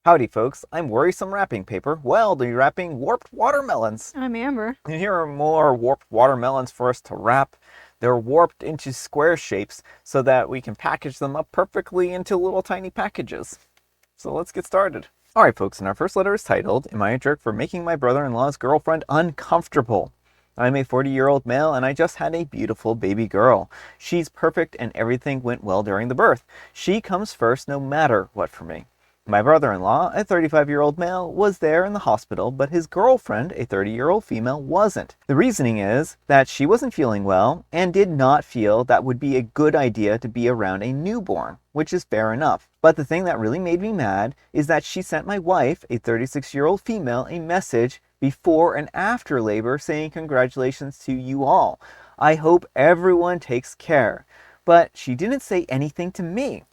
Howdy folks, I'm Worrisome Wrapping Paper, wildly wrapping warped watermelons. I'm Amber. And here are more warped watermelons for us to wrap. They're warped into square shapes so that we can package them up perfectly into little tiny packages. So let's get started. Alright folks, and our first letter is titled, Am I a Jerk for Making My Brother-in-Law's Girlfriend Uncomfortable? I'm a 40-year-old male and I just had a beautiful baby girl. She's perfect and everything went well during the birth. She comes first no matter what for me. My brother-in-law, a 35-year-old male, was there in the hospital, but his girlfriend, a 30-year-old female, wasn't. The reasoning is that she wasn't feeling well and did not feel that would be a good idea to be around a newborn, which is fair enough. But the thing that really made me mad is that she sent my wife, a 36-year-old female, a message before and after labor saying congratulations to you all. I hope everyone takes care. But she didn't say anything to me.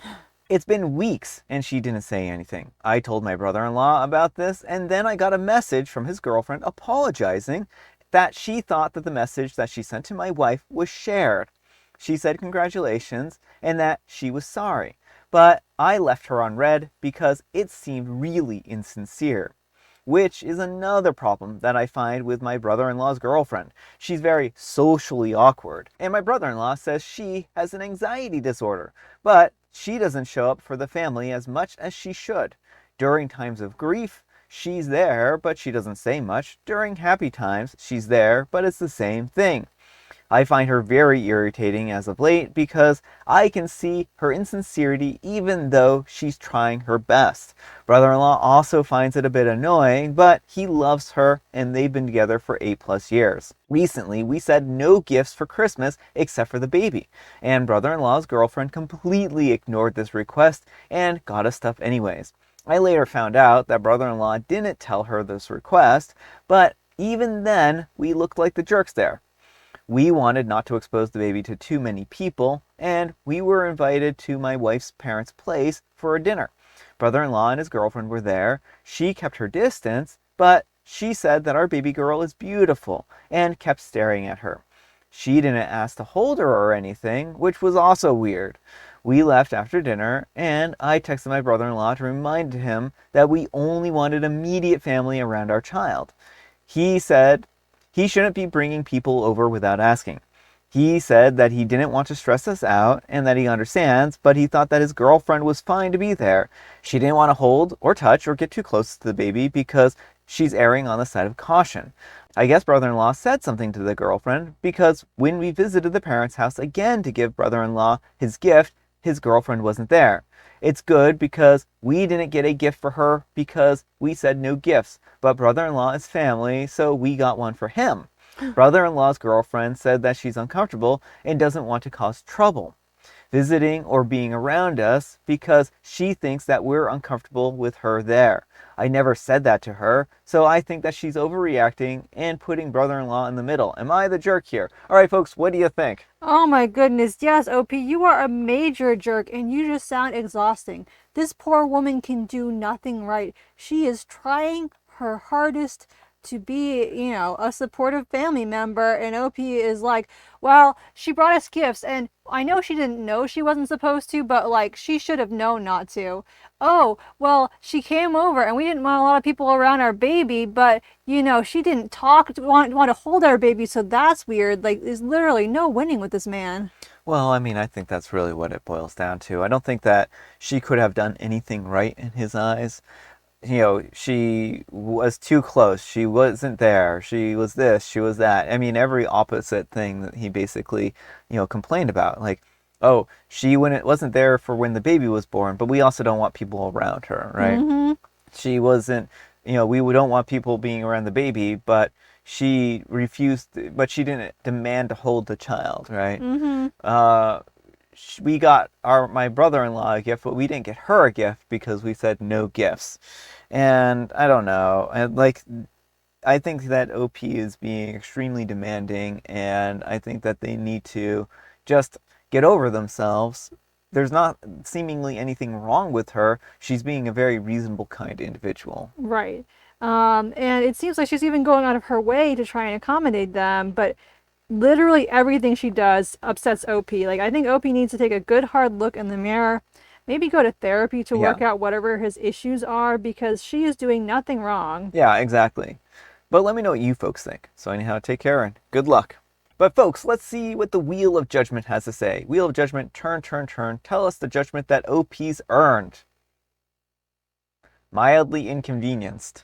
It's been weeks and she didn't say anything. I told my brother-in-law about this and then I got a message from his girlfriend apologizing that she thought that the message that she sent to my wife was shared. She said congratulations and that she was sorry. But I left her on read because it seemed really insincere. Which is another problem that I find with my brother-in-law's girlfriend. She's very socially awkward. And my brother-in-law says she has an anxiety disorder. But she doesn't show up for the family as much as she should. During times of grief, she's there, but she doesn't say much. During happy times, she's there, but it's the same thing. I find her very irritating as of late because I can see her insincerity even though she's trying her best. Brother-in-law also finds it a bit annoying, but he loves her and they've been together for 8+ years. Recently, we said no gifts for Christmas except for the baby, and brother-in-law's girlfriend completely ignored this request and got us stuff anyways. I later found out that brother-in-law didn't tell her this request, but even then, we looked like the jerks there. We wanted not to expose the baby to too many people, and we were invited to my wife's parents' place for a dinner. Brother-in-law and his girlfriend were there. She kept her distance, but she said that our baby girl is beautiful and kept staring at her. She didn't ask to hold her or anything, which was also weird. We left after dinner, and I texted my brother-in-law to remind him that we only wanted immediate family around our child. He said he shouldn't be bringing people over without asking. He said that he didn't want to stress us out and that he understands, but he thought that his girlfriend was fine to be there. She didn't want to hold or touch or get too close to the baby because she's erring on the side of caution. I guess brother-in-law said something to the girlfriend because when we visited the parents' house again to give brother-in-law his gift, his girlfriend wasn't there. It's good because we didn't get a gift for her because we said no gifts, but brother-in-law is family, so we got one for him. Brother-in-law's girlfriend said that she's uncomfortable and doesn't want to cause trouble visiting or being around us because she thinks that we're uncomfortable with her there. I never said that to her, so I think that she's overreacting and putting brother-in-law in the middle. Am I the jerk here? All right, folks, what do you think? Oh my goodness, yes, OP, you are a major jerk and you just sound exhausting. This poor woman can do nothing right. She is trying her hardest to be, a supportive family member, and OP is like, well, she brought us gifts, and I know she didn't know she wasn't supposed to, but like, she should have known not to. Oh, well, she came over, and we didn't want a lot of people around our baby, but, she didn't want to hold our baby, so that's weird. Like, there's literally no winning with this man. Well, I mean, I think that's really what it boils down to. I don't think that she could have done anything right in his eyes. She was too close. She wasn't there. She was this, she was that. I mean, every opposite thing that he basically, complained about. Like, oh, she wasn't there for when the baby was born, but we also don't want people around her, right? Mm-hmm. She wasn't, we don't want people being around the baby, but she refused, but she didn't demand to hold the child, right? Mm-hmm. We got my brother-in-law a gift, but we didn't get her a gift because we said no gifts. And I don't know. I think that OP is being extremely demanding, and I think that they need to just get over themselves. There's not seemingly anything wrong with her. She's being a very reasonable, kind individual. Right. And it seems like she's even going out of her way to try and accommodate them, but literally everything she does upsets OP. Like, I think OP needs to take a good hard look in the mirror maybe go to therapy to Yeah. work out whatever his issues are, because she is doing nothing wrong. Yeah, exactly. But let me know what you folks think. So anyhow, take care and good luck. But folks, let's see what the Wheel of Judgment has to say. Wheel of Judgment, turn, turn, turn. Tell us the judgment that OP's earned. Mildly inconvenienced.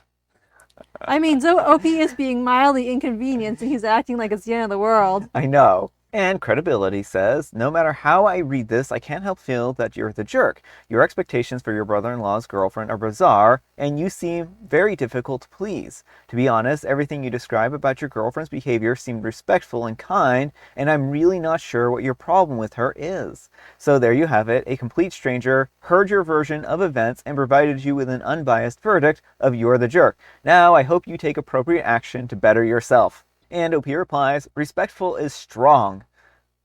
I mean, so OP is being mildly inconvenienced and he's acting like it's the end of the world. I know. And credibility says, no matter how I read this, I can't help feel that you're the jerk. Your expectations for your brother-in-law's girlfriend are bizarre, and you seem very difficult to please. To be honest, everything you describe about your girlfriend's behavior seemed respectful and kind, and I'm really not sure what your problem with her is. So there you have it. A complete stranger heard your version of events and provided you with an unbiased verdict of you're the jerk. Now, I hope you take appropriate action to better yourself. And OP replies, respectful is strong.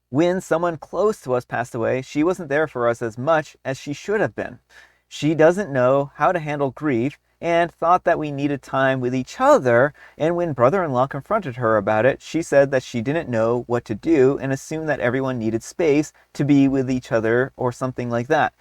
When someone close to us passed away, she wasn't there for us as much as she should have been. She doesn't know how to handle grief and thought that we needed time with each other, and when brother-in-law confronted her about it, she said that she didn't know what to do and assumed that everyone needed space to be with each other or something like that.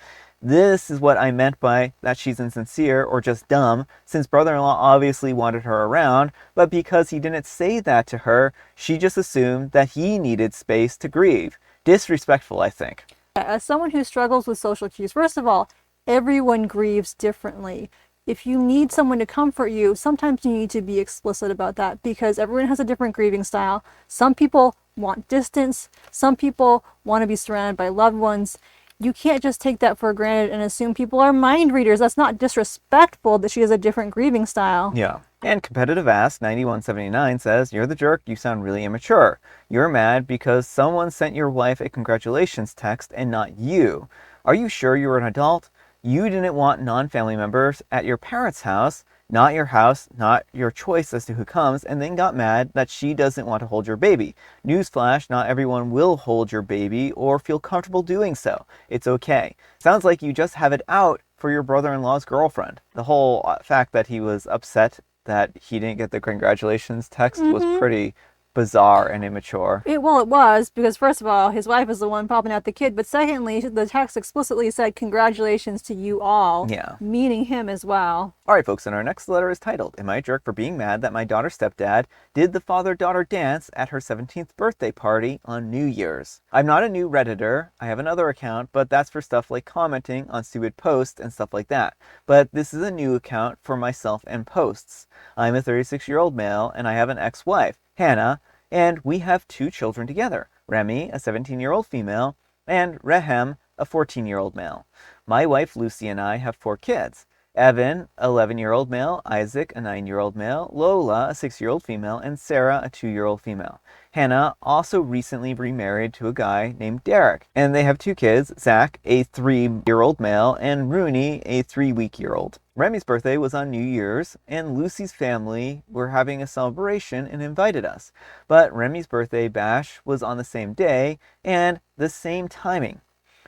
This is what I meant by that she's insincere or just dumb, since brother-in-law obviously wanted her around, but because he didn't say that to her, she just assumed that he needed space to grieve. Disrespectful, I think. As someone who struggles with social cues, first of all, everyone grieves differently. If you need someone to comfort you, sometimes you need to be explicit about that, because everyone has a different grieving style. Some people want distance. Some people want to be surrounded by loved ones. You can't just take that for granted and assume people are mind readers. That's not disrespectful that she has a different grieving style. Yeah. And Competitive Ass 9179 says, you're the jerk, you sound really immature. You're mad because someone sent your wife a congratulations text and not you. Are you sure you're an adult? You didn't want non-family members at your parents' house, not your house, not your choice as to who comes, and then got mad that she doesn't want to hold your baby. Newsflash, not everyone will hold your baby or feel comfortable doing so. It's okay. Sounds like you just have it out for your brother-in-law's girlfriend. The whole fact that he was upset that he didn't get the congratulations text was pretty bizarre and immature. It was, because first of all, his wife is the one popping out the kid, but secondly, the text explicitly said congratulations to you all, Yeah. meaning him as well. Alright folks, and our next letter is titled, Am I a Jerk for Being Mad That My Daughter's Stepdad Did the Father-Daughter Dance at Her 17th Birthday Party on New Year's? I'm not a new Redditor, I have another account, but that's for stuff like commenting on stupid posts and stuff like that. But this is a new account for myself and posts. I'm a 36-year-old male, and I have an ex-wife, Hannah, and we have 2 children together, Remy, a 17-year-old female, and Rehem, a 14-year-old male. My wife Lucy and I have 4 kids. Evan, 11-year-old male, Isaac, a 9-year-old male, Lola, a 6-year-old female, and Sarah, a 2-year-old female. Hannah also recently remarried to a guy named Derek, and they have 2 kids, Zach, a 3-year-old male, and Rooney, a 3-week-year-old. Remy's birthday was on New Year's, and Lucy's family were having a celebration and invited us. But Remy's birthday bash was on the same day and the same timing.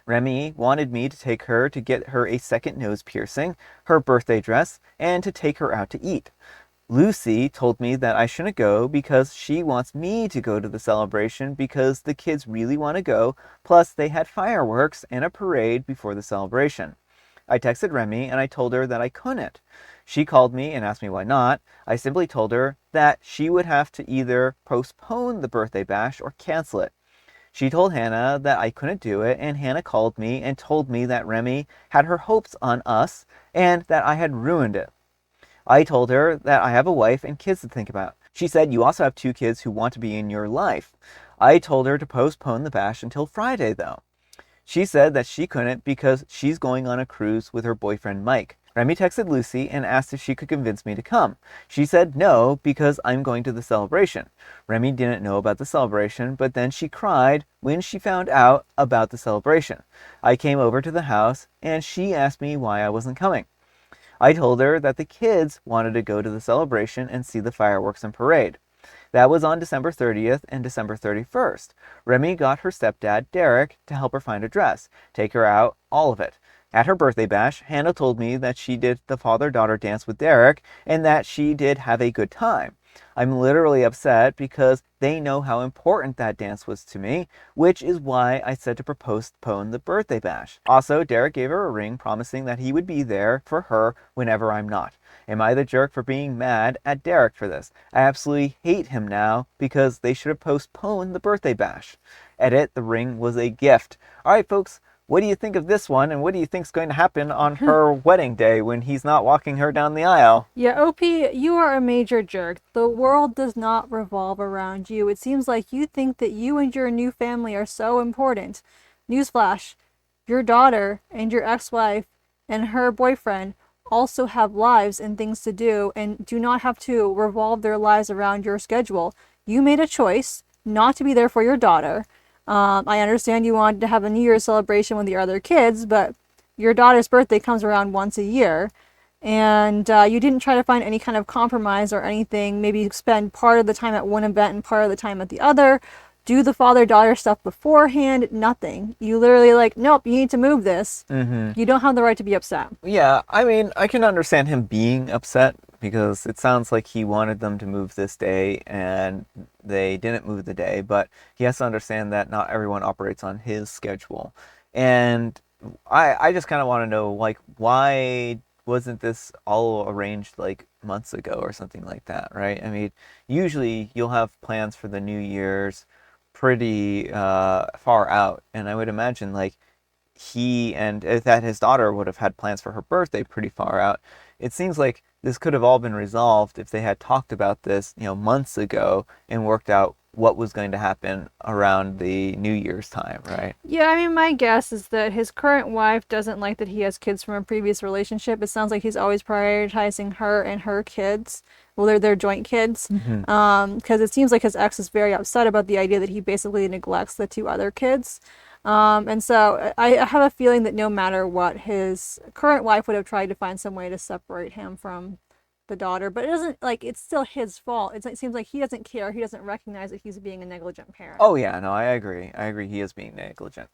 Remy wanted me to take her to get her a second nose piercing, her birthday dress, and to take her out to eat. Lucy told me that I shouldn't go because she wants me to go to the celebration because the kids really want to go, plus they had fireworks and a parade before the celebration. I texted Remy and I told her that I couldn't. She called me and asked me why not. I simply told her that she would have to either postpone the birthday bash or cancel it. She told Hannah that I couldn't do it, and Hannah called me and told me that Remy had her hopes on us and that I had ruined it. I told her that I have a wife and kids to think about. She said, you also have 2 kids who want to be in your life. I told her to postpone the bash until Friday, though. She said that she couldn't because she's going on a cruise with her boyfriend Mike. Remy texted Lucy and asked if she could convince me to come. She said no because I'm going to the celebration. Remy didn't know about the celebration, but then she cried when she found out about the celebration. I came over to the house and she asked me why I wasn't coming. I told her that the kids wanted to go to the celebration and see the fireworks and parade. That was on December 30th and December 31st. Remy got her stepdad, Derek, to help her find a dress, take her out, all of it. At her birthday bash, Hannah told me that she did the father-daughter dance with Derek and that she did have a good time. I'm literally upset because they know how important that dance was to me, which is why I said to postpone the birthday bash. Also, Derek gave her a ring promising that he would be there for her whenever I'm not. Am I the jerk for being mad at Derek for this? I absolutely hate him now because they should have postponed the birthday bash. Edit, the ring was a gift. Alright folks, what do you think of this one, and what do you think is going to happen on her wedding day when he's not walking her down the aisle? Yeah, OP, you are a major jerk. The world does not revolve around you. It seems like you think that you and your new family are so important. Newsflash, your daughter and your ex-wife and her boyfriend also have lives and things to do and do not have to revolve their lives around your schedule. You made a choice not to be there for your daughter. I understand you wanted to have a New Year's celebration with your other kids, but your daughter's birthday comes around once a year. And you didn't try to find any kind of compromise or anything. Maybe spend part of the time at one event and part of the time at the other. Do the father-daughter stuff beforehand. Nothing. You literally like, nope, you need to move this. You don't have the right to be upset. Yeah, I mean, I can understand him being upset because it sounds like he wanted them to move this day and they didn't move the day, but he has to understand that not everyone operates on his schedule. And I just kind of want to know, like, why wasn't this all arranged like months ago or something like that, right? I mean, usually you'll have plans for the New Year's pretty far out, and I would imagine like he and that his daughter would have had plans for her birthday pretty far out. It seems like this could have all been resolved if they had talked about this, months ago and worked out what was going to happen around the New Year's time, right? Yeah, I mean, my guess is that his current wife doesn't like that he has kids from a previous relationship. It sounds like he's always prioritizing her and her kids. Well, they're their joint kids. Because it seems like his ex is very upset about the idea that he basically neglects the two other kids. And so I have a feeling that no matter what, his current wife would have tried to find some way to separate him from the daughter, but it doesn't, like, it's still his fault. It seems like he doesn't care. He doesn't recognize that he's being a negligent parent. Oh yeah, no, I agree. I agree he is being negligent.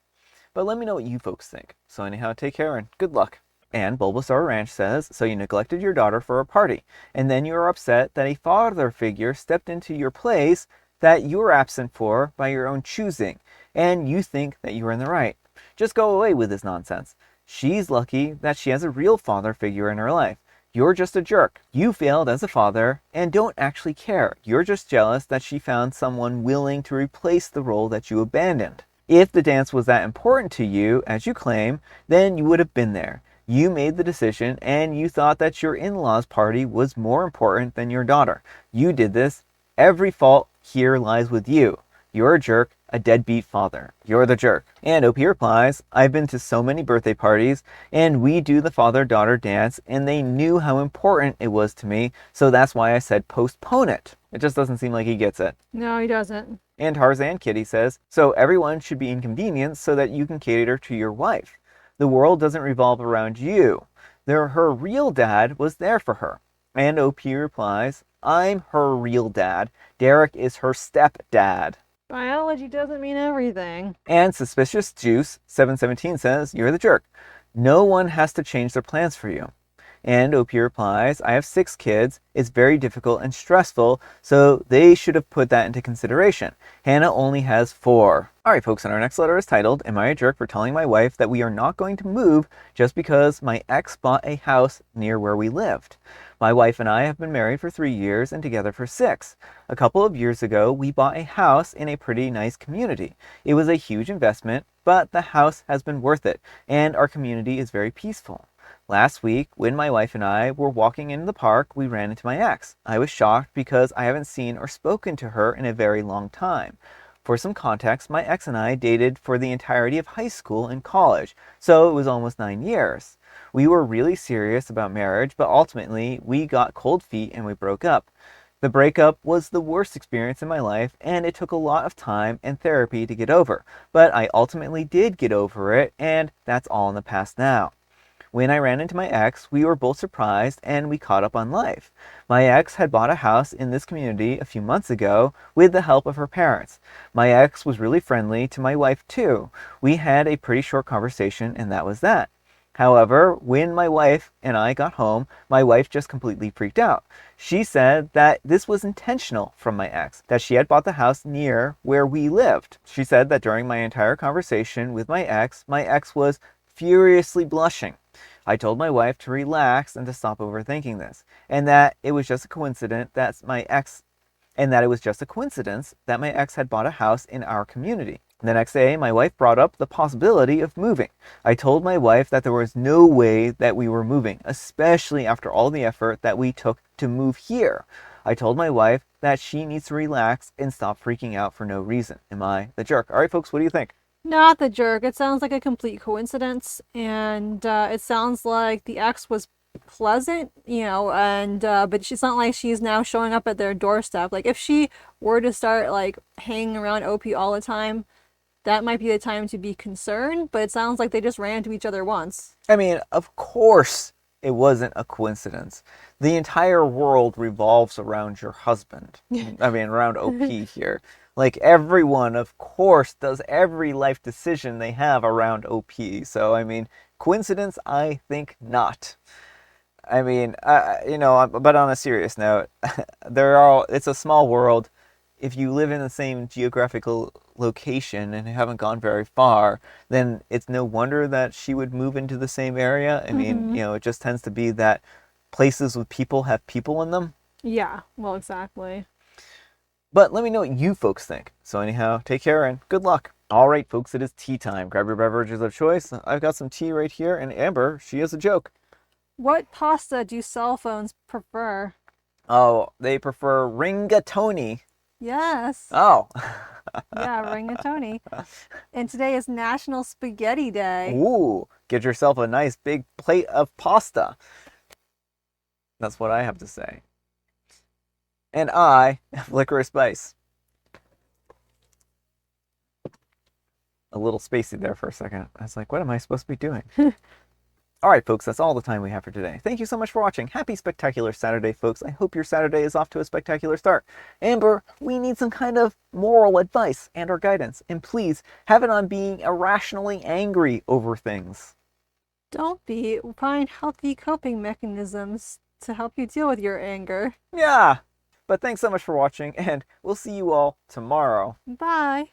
But let me know what you folks think. So anyhow, take care and good luck. And Bulbasaur Ranch says, so you neglected your daughter for a party, and then you are upset that a father figure stepped into your place that you were absent for by your own choosing, and you think that you are in the right. Just go away with this nonsense. She's lucky that she has a real father figure in her life. You're just a jerk. You failed as a father and don't actually care. You're just jealous that she found someone willing to replace the role that you abandoned. If the dance was that important to you, as you claim, then you would have been there. You made the decision and you thought that your in-laws party was more important than your daughter. You did this. Every fault here lies with you. You're a jerk, a deadbeat father. You're the jerk. And OP replies, I've been to so many birthday parties, and we do the father-daughter dance, and they knew how important it was to me, so that's why I said postpone it. It just doesn't seem like he gets it. No, he doesn't. And Tarzan Kitty says, so everyone should be inconvenienced so that you can cater to your wife. The world doesn't revolve around you. Her real dad was there for her. And OP replies, I'm her real dad. Derek is her stepdad. Biology doesn't mean everything. And Suspicious Juice 717 says, you're the jerk. No one has to change their plans for you. And OP replies, I have 6 kids. It's very difficult and stressful, so they should have put that into consideration. Hannah only has 4. Alright folks, and our next letter is titled, Am I a jerk for telling my wife that we are not going to move just because my ex bought a house near where we lived? My wife and I have been married for 3 years and together for 6. A couple of years ago, we bought a house in a pretty nice community. It was a huge investment, but the house has been worth it, and our community is very peaceful. Last week, when my wife and I were walking in the park, we ran into my ex. I was shocked because I haven't seen or spoken to her in a very long time. For some context, my ex and I dated for the entirety of high school and college, so it was almost 9 years. We were really serious about marriage, but ultimately we got cold feet and we broke up. The breakup was the worst experience in my life, and it took a lot of time and therapy to get over, but I ultimately did get over it, and that's all in the past now. When I ran into my ex, we were both surprised and we caught up on life. My ex had bought a house in this community a few months ago with the help of her parents. My ex was really friendly to my wife too. We had a pretty short conversation and that was that. However, when my wife and I got home, my wife just completely freaked out. She said that this was intentional from my ex, that she had bought the house near where we lived. She said that during my entire conversation with my ex was furiously blushing. I told my wife to relax and to stop overthinking this, and that it was just a coincidence that my ex had bought a house in our community. The next day, my wife brought up the possibility of moving. I told my wife that there was no way that we were moving, especially after all the effort that we took to move here. I told my wife that she needs to relax and stop freaking out for no reason. Am I the jerk? All right, folks, what do you think? Not the jerk. It sounds like a complete coincidence, and it sounds like the ex was pleasant, and but it's not like she's now showing up at their doorstep. Like if she were to start like hanging around OP all the time, that might be the time to be concerned, but it sounds like they just ran into each other once. I mean, of course it wasn't a coincidence. The entire world revolves around your husband. I mean, around OP here. Like everyone, of course, does every life decision they have around OP. So, I mean, coincidence? I think not. I mean, but on a serious note, it's a small world. If you live in the same geographical location and haven't gone very far, then it's no wonder that she would move into the same area. I mean, it just tends to be that places with people have people in them. Yeah, well, exactly. But let me know what you folks think. So anyhow, take care and good luck. All right, folks, it is tea time. Grab your beverages of choice. I've got some tea right here, and Amber, she has a joke. What pasta do cell phones prefer? Oh, they prefer rigatoni. Yes. Oh. Yeah, rigatoni. And today is National Spaghetti Day. Ooh, get yourself a nice big plate of pasta. That's what I have to say. And I have licorice spice. A little spacey there for a second. I was like, what am I supposed to be doing? All right, folks, that's all the time we have for today. Thank you so much for watching. Happy Spectacular Saturday, folks. I hope your Saturday is off to a spectacular start. Amber, we need some kind of moral advice and or guidance. And please, have it on being irrationally angry over things. Don't be. Find healthy coping mechanisms to help you deal with your anger. Yeah, but thanks so much for watching, and we'll see you all tomorrow. Bye.